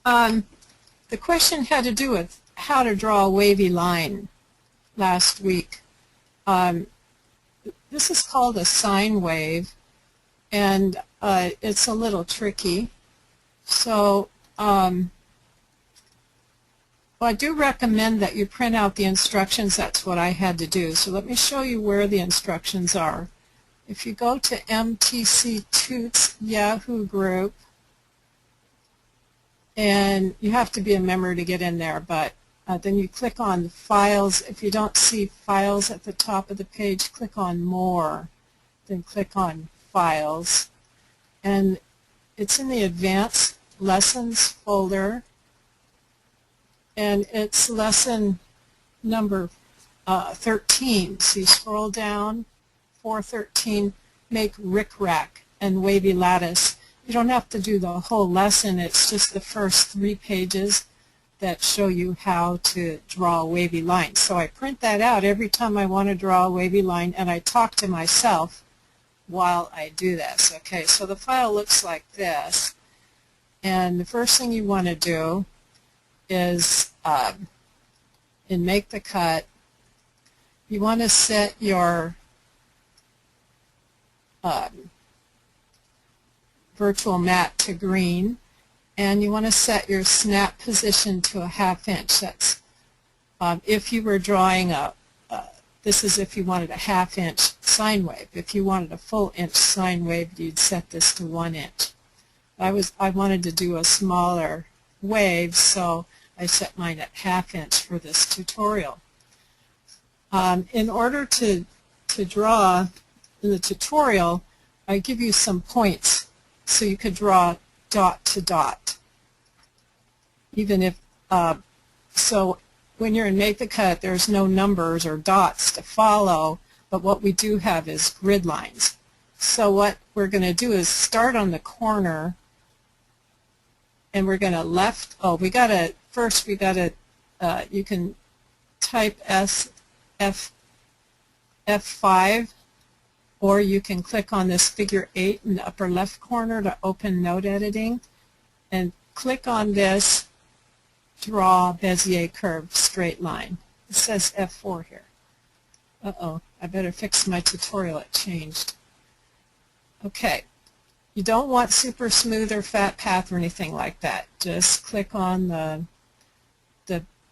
The question had to do with how to draw a wavy line last week. This is called a sine wave, and it's a little tricky. So well, I do recommend that you print out the instructions. That's what I had to do. So let me show you where the instructions are. If you go to MTC Toots Yahoo group, and you have to be a member to get in there, but then you click on Files. If you don't see Files at the top of the page, click on More, then click on Files. And it's in the Advanced Lessons folder, and it's lesson number 13. So you scroll down, 413, make rickrack and wavy lattice. You don't have to do the whole lesson. It's just the first 3 pages that show you how to draw a wavy line. So I print that out every time I want to draw a wavy line, and I talk to myself while I do this. Okay, so the file looks like this, and the first thing you want to do is in Make the Cut, you want to set your virtual mat to green, and you want to set your snap position to a 1/2 inch. That's if you were drawing this is if you wanted a 1/2 inch sine wave. If you wanted a full inch sine wave, you'd set this to 1 inch. I wanted to do a smaller wave, so I set mine at 1/2 inch for this tutorial. In order to draw in the tutorial, I give you some points so you could draw dot to dot. Even if, so when you're in Make the Cut, there's no numbers or dots to follow, but what we do have is grid lines. So what we're going to do is start on the corner, and we're going to first we got to, you can type F5, or you can click on this figure 8 in the upper left corner to open note editing, and click on this Draw Bezier Curve Straight Line. It says F4 here. Uh-oh, I better fix my tutorial. It changed. Okay, you don't want super smooth or fat path or anything like that. Just click on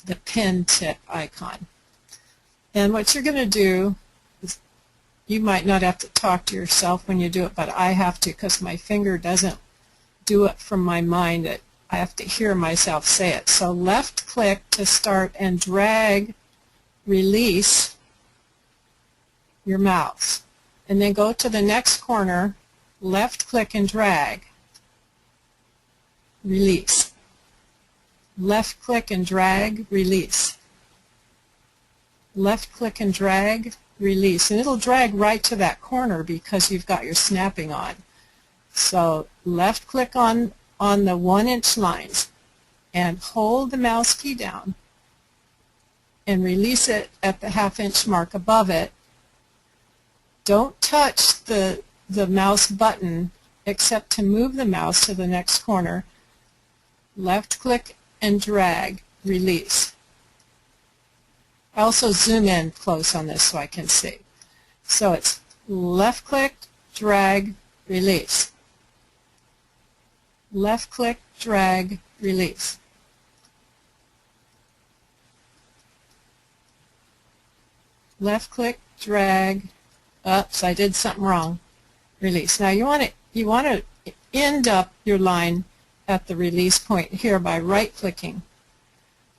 the pen tip icon. And what you're going to do, you might not have to talk to yourself when you do it, but I have to, because my finger doesn't do it from my mind. I have to hear myself say it. So left click to start and drag, release your mouse. And then go to the next corner, left click and drag, release. Left click and drag, release. Left click and drag, release, and it'll drag right to that corner because you've got your snapping on. So left click on the 1 inch lines and hold the mouse key down and release it at the 1/2 inch mark above it. Don't touch the mouse button except to move the mouse to the next corner. Left click and drag, release. I also zoom in close on this so I can see. So it's left click, drag, release. Left click, drag, release. Left click, drag, oops, I did something wrong, release. Now you want to end up your line at the release point here by right clicking.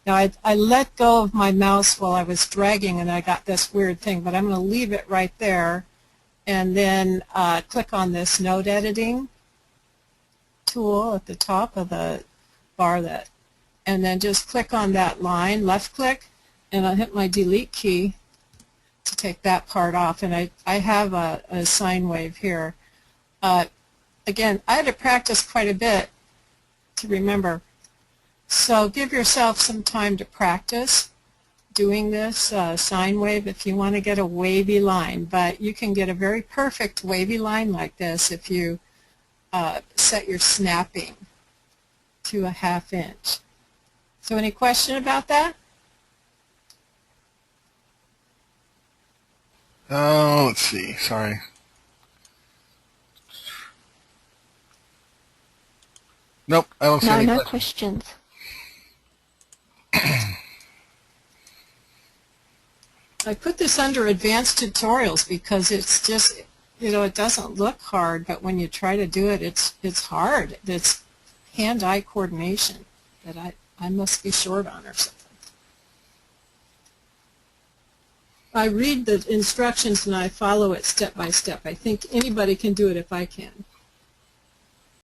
Now I let go of my mouse while I was dragging and I got this weird thing, but I'm going to leave it right there and then click on this note editing tool at the top of the bar, and then just click on that line, left click, and I'll hit my delete key to take that part off, and I have a sine wave here. Again, I had to practice quite a bit to remember. So give yourself some time to practice doing this sine wave if you want to get a wavy line, but you can get a very perfect wavy line like this if you set your snapping to a 1/2 inch. So any question about that? Oh, let's see. Sorry. Nope, I don't see any No questions. I put this under advanced tutorials because it's just, you know, it doesn't look hard, but when you try to do it, it's hard. It's hand-eye coordination that I must be short on or something. I read the instructions and I follow it step by step. I think anybody can do it if I can.